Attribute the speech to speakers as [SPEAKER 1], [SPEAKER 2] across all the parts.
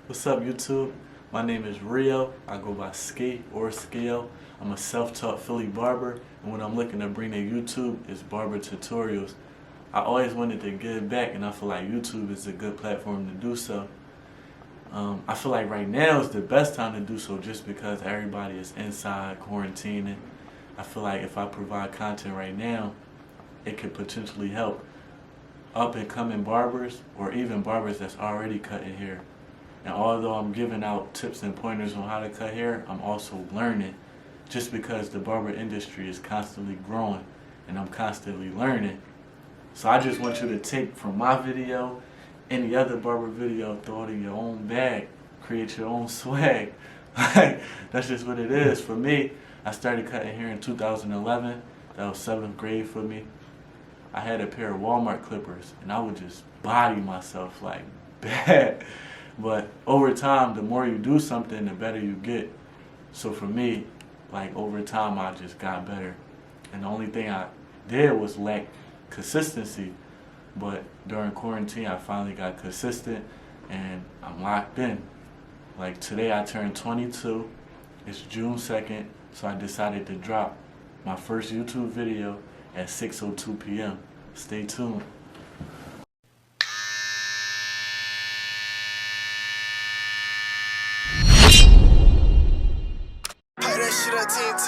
[SPEAKER 1] What's up, YouTube? My name is Rio. I go by Ski or Scale. I'm a self-taught Philly barber, and what I'm looking to bring to YouTube is barber tutorials. I always wanted to give back, and I feel like YouTube is a good platform to do so. I feel like right now is the best time to do so just because everybody is inside quarantining. I feel like if I provide content right now, it could potentially help up and coming barbers or even barbers that's already cutting hair. And although I'm giving out tips and pointers on how to cut hair, I'm also learning just because the barber industry is constantly growing and I'm constantly learning. So I just want you to take from my video, any other barber video, throw it in your own bag, create your own swag. Like, that's just what it is. For me, I started cutting hair in 2011. That was 7th grade for me. I had a pair of Walmart clippers and I would just body myself like bad. But over time, the more you do something, the better you get. So for me, like over time, I just got better. And the only thing I did was lack consistency. But during quarantine, I finally got consistent and I'm locked in. Like today, I turned 22. It's June 2nd, so I decided to drop my first YouTube video at 6:02 p.m. Stay tuned.
[SPEAKER 2] That shit on TNT.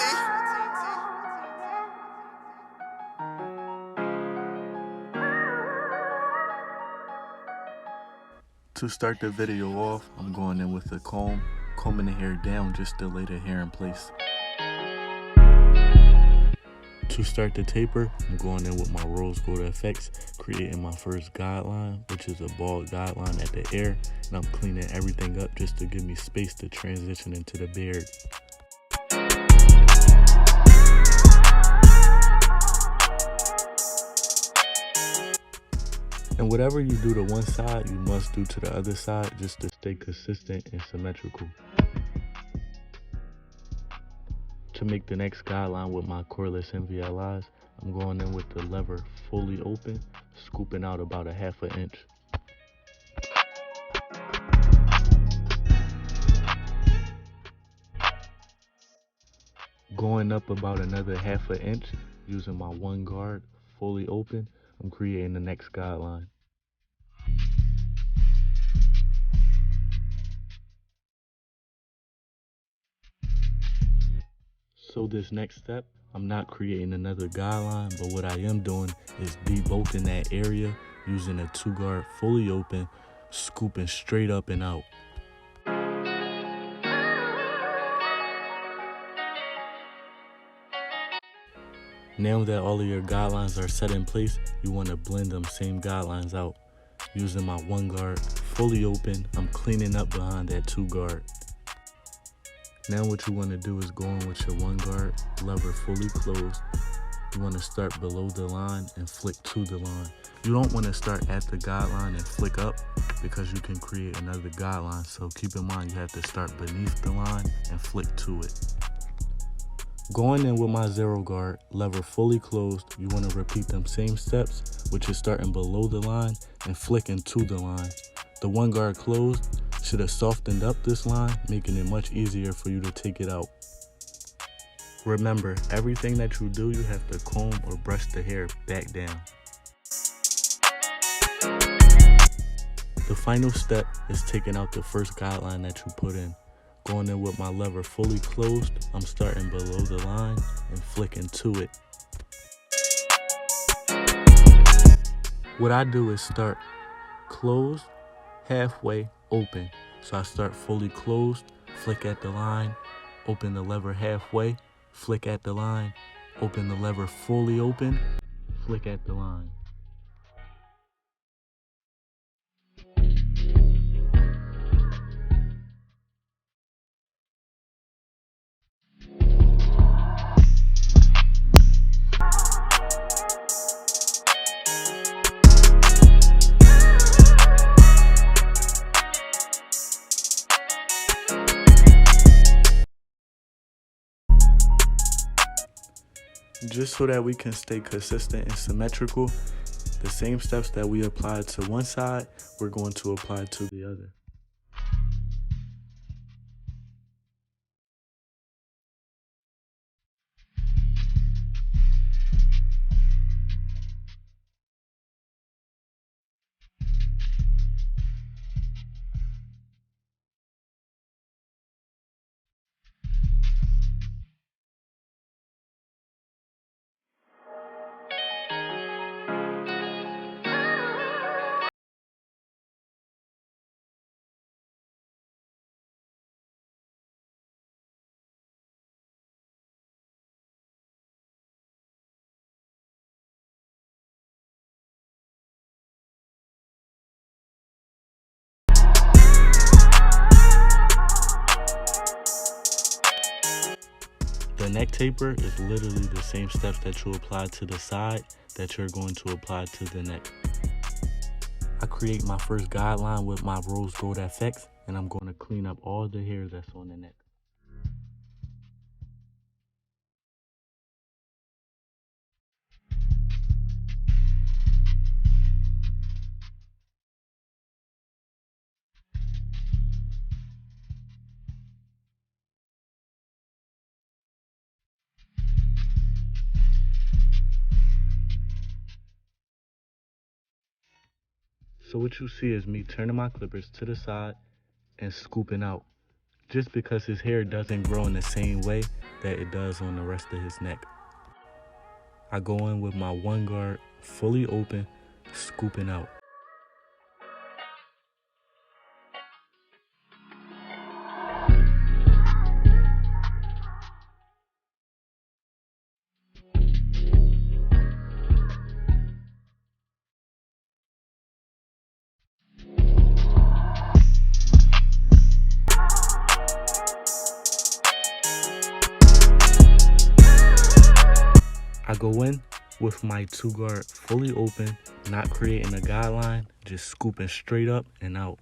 [SPEAKER 1] To start the video off, I'm going in with a comb, combing the hair down just to lay the hair in place. To start the taper, I'm going in with my rose gold effects, creating my first guideline, which is a bald guideline at the ear, and I'm cleaning everything up just to give me space to transition into the beard. And whatever you do to one side, you must do to the other side just to stay consistent and symmetrical. To make the next guideline with my cordless NVLIs, I'm going in with the lever fully open, scooping out about a ½ inch. Going up about another ½ inch, using my 1 guard fully open, I'm creating the next guideline. So this next step, I'm not creating another guideline, but what I am doing is debulking that area using a 2 guard fully open, scooping straight up and out. Now that all of your guidelines are set in place, you want to blend them same guidelines out. Using my 1 guard fully open, I'm cleaning up behind that 2 guard. Now what you want to do is go in with your 1 guard, lever fully closed. You want to start below the line and flick to the line. You don't want to start at the guideline and flick up because you can create another guideline. So keep in mind you have to start beneath the line and flick to it. Going in with my 0 guard, lever fully closed, you want to repeat them same steps, which is starting below the line and flicking to the line. The 1 guard closed should have softened up this line, making it much easier for you to take it out. Remember, everything that you do, you have to comb or brush the hair back down. The final step is taking out the first guideline that you put in. Going in with my lever fully closed, I'm starting below the line and flicking to it. What I do is start closed, halfway, open. So I start fully closed, flick at the line, open the lever halfway, flick at the line, open the lever fully open, flick at the line. Just so that we can stay consistent and symmetrical, the same steps that we applied to one side, we're going to apply to the other. neck taper is literally the same steps that you apply to the side that you're going to apply to the neck. I create my first guideline with my rose gold FX, and I'm going to clean up all the hair that's on the neck. So what you see is me turning my clippers to the side and scooping out, just because his hair doesn't grow in the same way that it does on the rest of his neck. I go in with my one guard fully open, scooping out. I go in with my two guard fully open, not creating a guideline, just scooping straight up and out.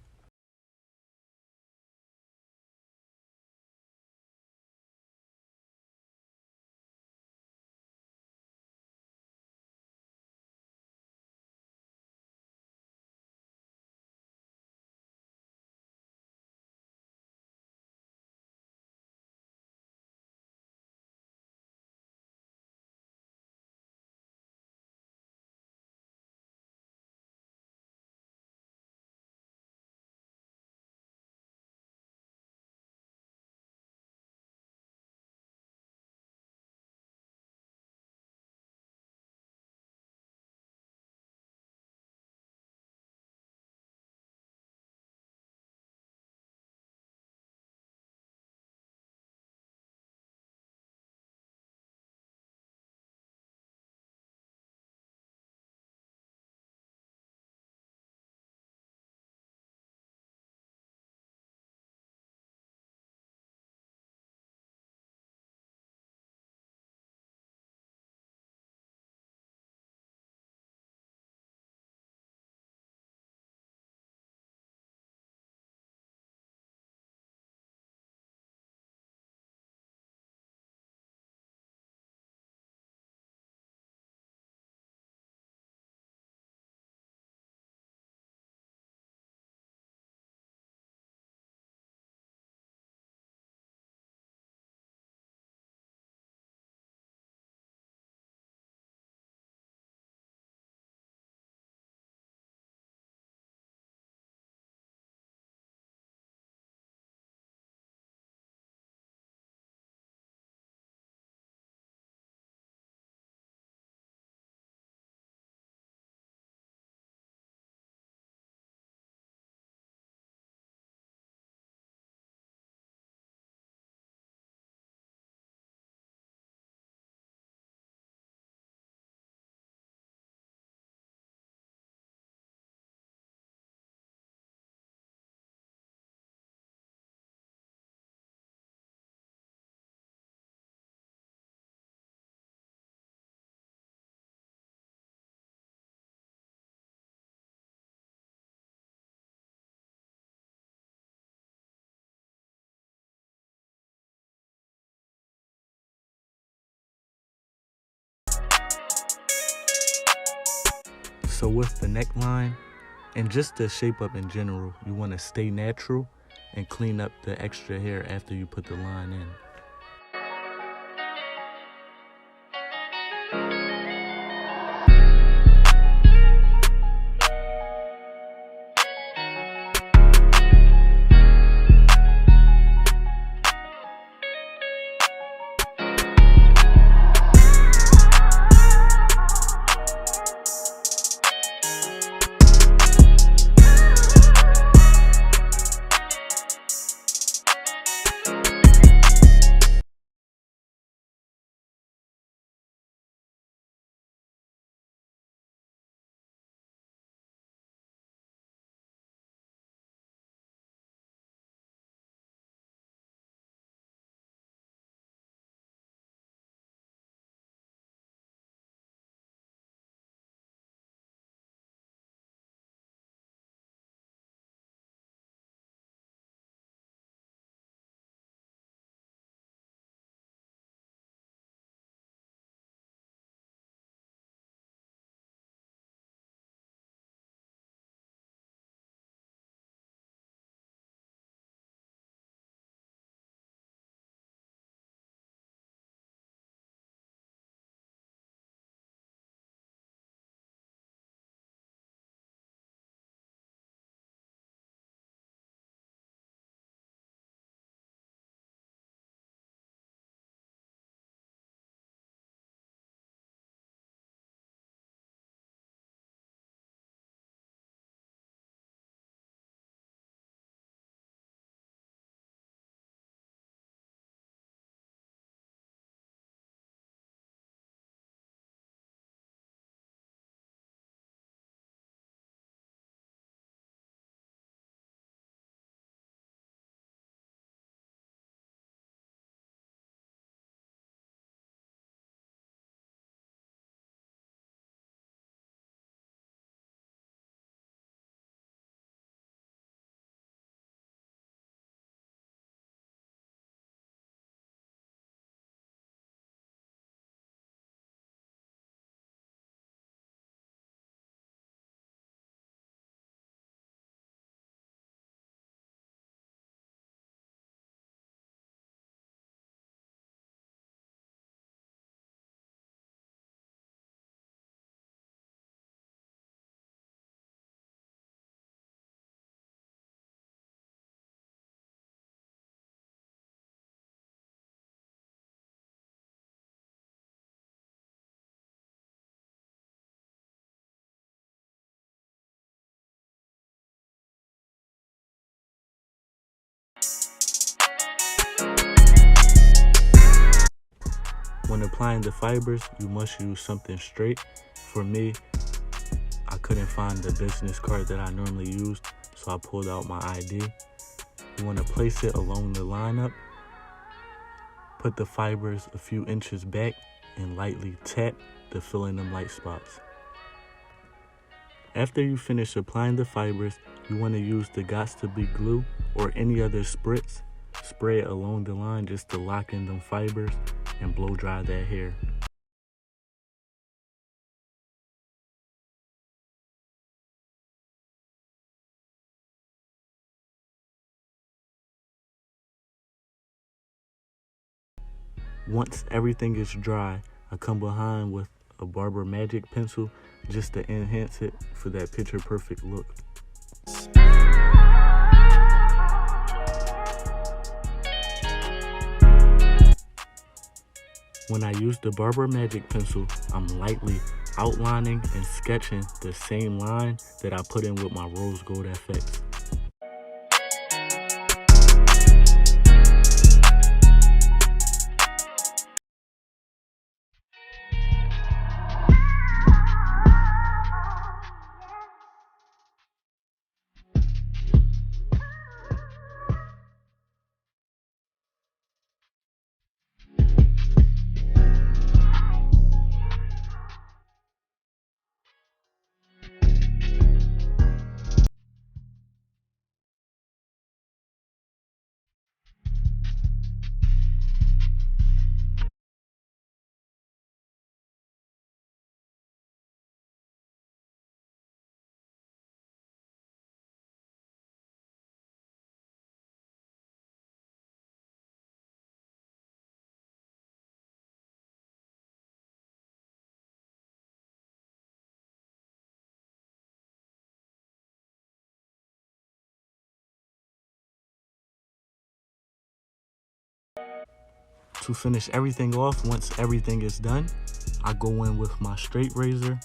[SPEAKER 1] So with the neckline and just the shape up in general, you want to stay natural and clean up the extra hair after you put the line in. When applying the fibers, you must use something straight. For me, I couldn't find the business card that I normally used, so I pulled out my ID. You want to place it along the lineup. Put the fibers a few inches back and lightly tap to fill in them light spots. After you finish applying the fibers, you want to use the Got2b glue or any other spritz. Spray it along the line just to lock in them fibers and blow dry that hair. Once everything is dry, I come behind with a Barber Magic pencil just to enhance it for that picture perfect look. When I use the Barber Magic pencil, I'm lightly outlining and sketching the same line that I put in with my rose gold FX. To finish everything off, once everything is done, I go in with my straight razor,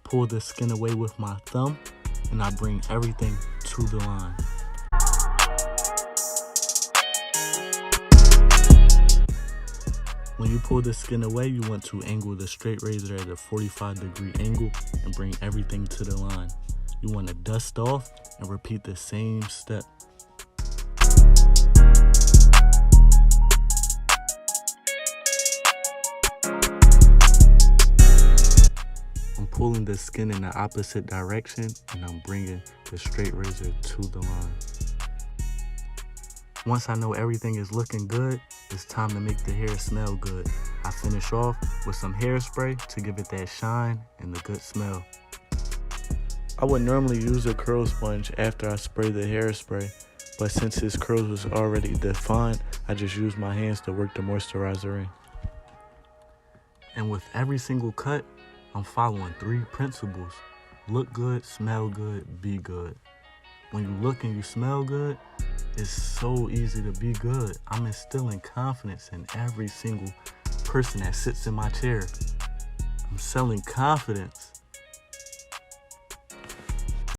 [SPEAKER 1] pull the skin away with my thumb, and I bring everything to the line. When you pull the skin away, you want to angle the straight razor at a 45-degree angle and bring everything to the line. You want to dust off and repeat the same step. I'm pulling the skin in the opposite direction and I'm bringing the straight razor to the line. Once I know everything is looking good, it's time to make the hair smell good. I finish off with some hairspray to give it that shine and the good smell. I would normally use a curl sponge after I spray the hairspray, but since his curls was already defined, I just used my hands to work the moisturizer in. And with every single cut, I'm following 3 principles. Look good, smell good, be good. When you look and you smell good, it's so easy to be good. I'm instilling confidence in every single person that sits in my chair. I'm selling confidence.